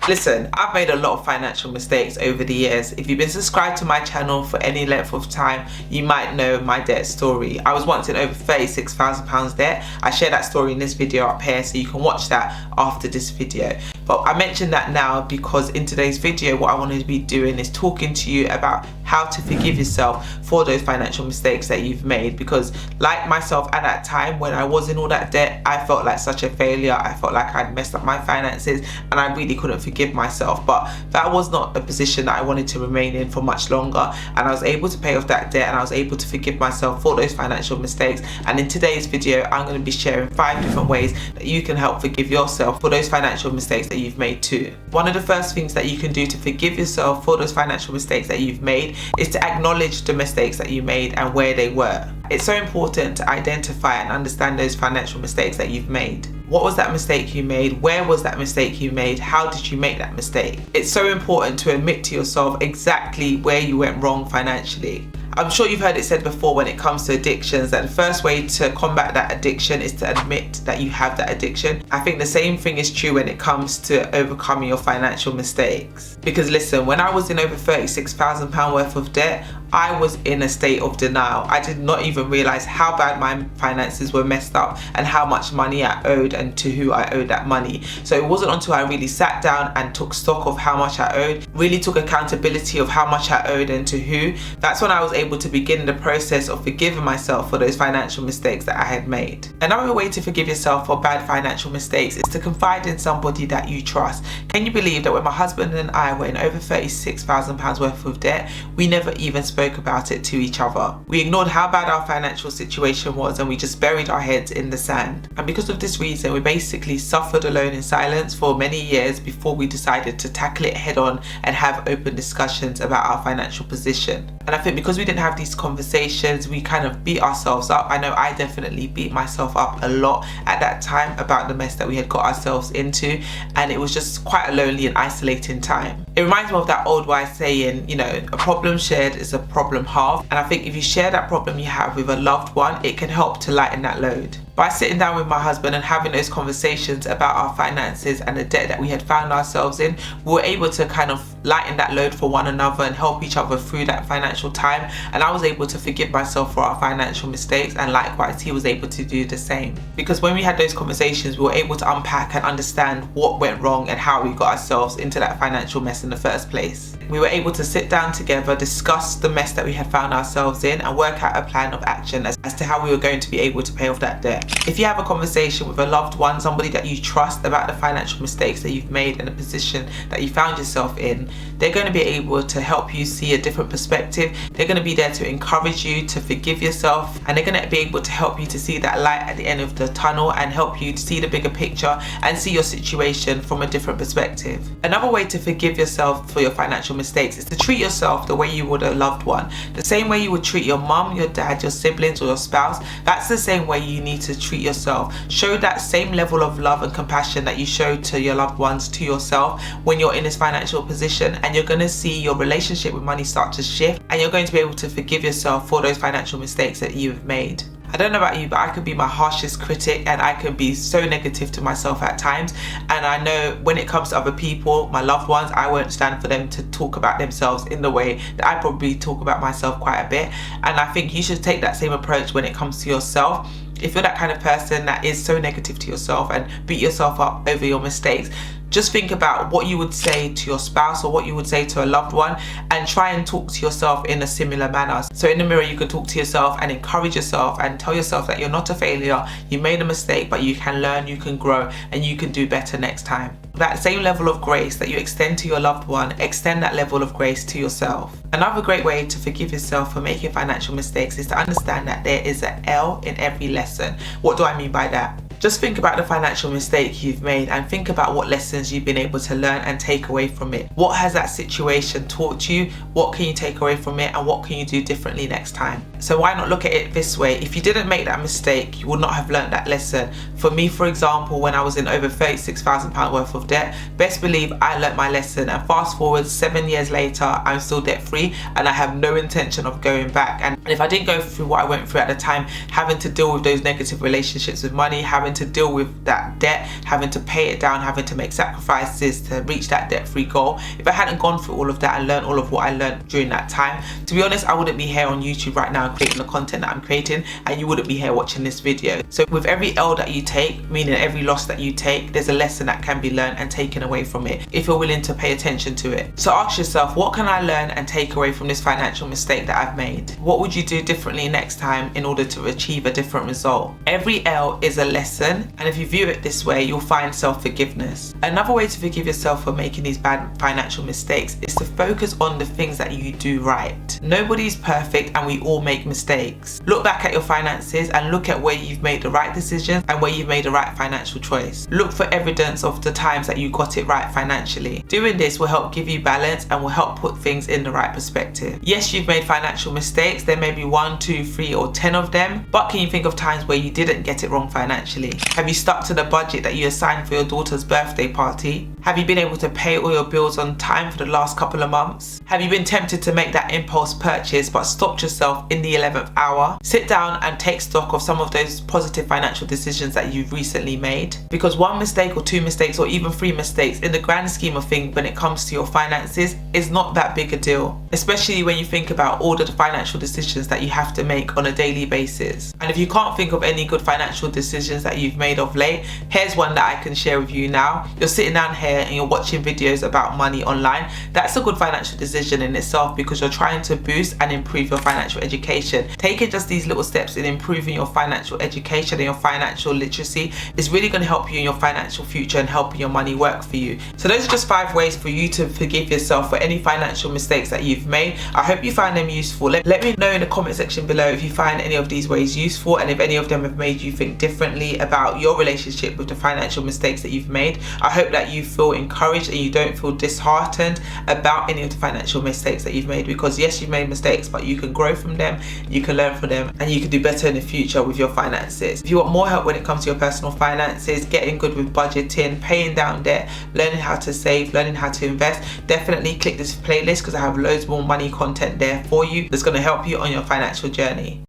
Listen, I've made a lot of financial mistakes over the years. If you've been subscribed to my channel for any length of time, you might know my debt story. I was once in over £36,000 debt. I share that story in this video up here, so you can watch that after this video. But I mention that now because in today's video, what I wanted to be doing is talking to you about how to forgive yourself for those financial mistakes that you've made. Because like myself at that time, when I was in all that debt, I felt like such a failure. I felt like I'd messed up my finances and I really couldn't forgive myself. But that was not a position that I wanted to remain in for much longer. And I was able to pay off that debt and I was able to forgive myself for those financial mistakes. And in today's video, I'm going to be sharing 5 different ways that you can help forgive yourself for those financial mistakes that you've made too. One of the first things that you can do to forgive yourself for those financial mistakes that you've made is to acknowledge the mistakes that you made and where they were. It's so important to identify and understand those financial mistakes that you've made. What was that mistake you made? Where was that mistake you made? How did you make that mistake? It's so important to admit to yourself exactly where you went wrong financially. I'm sure you've heard it said before when it comes to addictions that the first way to combat that addiction is to admit that you have that addiction. I think the same thing is true when it comes to overcoming your financial mistakes. Because listen, when I was in over £36,000 worth of debt, I was in a state of denial. I did not even realize how bad my finances were messed up and how much money I owed and to who I owed that money. So it wasn't until I really sat down and took stock of how much I owed, really took accountability of how much I owed and to who, that's when I was able to begin the process of forgiving myself for those financial mistakes that I had made. Another way to forgive yourself for bad financial mistakes is to confide in somebody that you trust. Can you believe that when my husband and I were in over £36,000 worth of debt, we never even spoke about it to each other. We ignored how bad our financial situation was and we just buried our heads in the sand. And because of this reason, we basically suffered alone in silence for many years before we decided to tackle it head on and have open discussions about our financial position. And I think because we didn't have these conversations, we kind of beat ourselves up. I know I definitely beat myself up a lot at that time about the mess that we had got ourselves into, and it was just quite a lonely and isolating time. It reminds me of that old wise saying, you know, a problem shared is a problem halved. And I think if you share that problem you have with a loved one, it can help to lighten that load. By sitting down with my husband and having those conversations about our finances and the debt that we had found ourselves in, we were able to kind of lighten that load for one another and help each other through that financial time. And I was able to forgive myself for our financial mistakes, and likewise he was able to do the same. Because when we had those conversations, we were able to unpack and understand what went wrong and how we got ourselves into that financial mess in the first place. We were able to sit down together, discuss the mess that we had found ourselves in, and work out a plan of action as to how we were going to be able to pay off that debt. If you have a conversation with a loved one, somebody that you trust, about the financial mistakes that you've made and the position that you found yourself in, they're going to be able to help you see a different perspective. They're going to be there to encourage you to forgive yourself, and they're going to be able to help you to see that light at the end of the tunnel and help you to see the bigger picture and see your situation from a different perspective. Another way to forgive yourself for your financial mistakes is to treat yourself the way you would a loved one. The same way you would treat your mum, your dad, your siblings or your spouse, that's the same way you need to treat yourself. Show that same level of love and compassion that you show to your loved ones to yourself when you're in this financial position, and you're going to see your relationship with money start to shift, and you're going to be able to forgive yourself for those financial mistakes that you've made. I don't know about you, but I could be my harshest critic and I can be so negative to myself at times. And I know when it comes to other people, my loved ones, I won't stand for them to talk about themselves in the way that I probably talk about myself quite a bit. And I think you should take that same approach when it comes to yourself. If you're that kind of person that is so negative to yourself and beat yourself up over your mistakes, just think about what you would say to your spouse or what you would say to a loved one, and try and talk to yourself in a similar manner. So in the mirror, you can talk to yourself and encourage yourself and tell yourself that you're not a failure, you made a mistake, but you can learn, you can grow, and you can do better next time. That same level of grace that you extend to your loved one, extend that level of grace to yourself. Another great way to forgive yourself for making financial mistakes is to understand that there is an L in every lesson. What do I mean by that? Just think about the financial mistake you've made and think about what lessons you've been able to learn and take away from it. What has that situation taught you? What can you take away from it, and what can you do differently next time? So why not look at it this way? If you didn't make that mistake, you would not have learned that lesson. For me, for example, when I was in over £36,000 worth of debt, best believe I learnt my lesson, and fast forward 7 years later, I'm still debt free and I have no intention of going back. And if I didn't go through what I went through at the time, having to deal with those negative relationships with money, having having to deal with that debt, having to pay it down, having to make sacrifices to reach that debt-free goal. If I hadn't gone through all of that and learned all of what I learned during that time, to be honest, I wouldn't be here on YouTube right now creating the content that I'm creating, and you wouldn't be here watching this video. So with every L that you take, meaning every loss that you take, there's a lesson that can be learned and taken away from it if you're willing to pay attention to it. So ask yourself, what can I learn and take away from this financial mistake that I've made? What would you do differently next time in order to achieve a different result? Every L is a lesson, and if you view it this way, you'll find self-forgiveness. Another way to forgive yourself for making these bad financial mistakes is to focus on the things that you do right. Nobody's perfect and we all make mistakes. Look back at your finances and look at where you've made the right decisions and where you've made the right financial choice. Look for evidence of the times that you got it right financially. Doing this will help give you balance and will help put things in the right perspective. Yes, you've made financial mistakes. There may be 1, 2, 3 or 10 of them, but can you think of times where you didn't get it wrong financially? Have you stuck to the budget that you assigned for your daughter's birthday party? Have you been able to pay all your bills on time for the last couple of months? Have you been tempted to make that impulse purchase but stopped yourself in the 11th hour? Sit down and take stock of some of those positive financial decisions that you've recently made, because 1 mistake or 2 mistakes or even 3 mistakes in the grand scheme of things when it comes to your finances is not that big a deal, especially when you think about all of the financial decisions that you have to make on a daily basis. And if you can't think of any good financial decisions that you've made of late, here's one that I can share with you now. You're sitting down here and you're watching videos about money online. That's a good financial decision in itself, because you're trying to boost and improve your financial education. Taking just these little steps in improving your financial education and your financial literacy is really going to help you in your financial future and helping your money work for you. So those are just 5 ways for you to forgive yourself for any financial mistakes that you've made. I hope you find them useful. Let me know in the comment section below if you find any of these ways useful and if any of them have made you think differently about your relationship with the financial mistakes that you've made. I hope that you feel encouraged and you don't feel disheartened about any of the financial mistakes that you've made, because yes, you've made mistakes, but you can grow from them, you can learn from them, and you can do better in the future with your finances. If you want more help when it comes to your personal finances, getting good with budgeting, paying down debt, learning how to save, learning how to invest, definitely click this playlist because I have loads more money content there for you that's going to help you on your financial journey.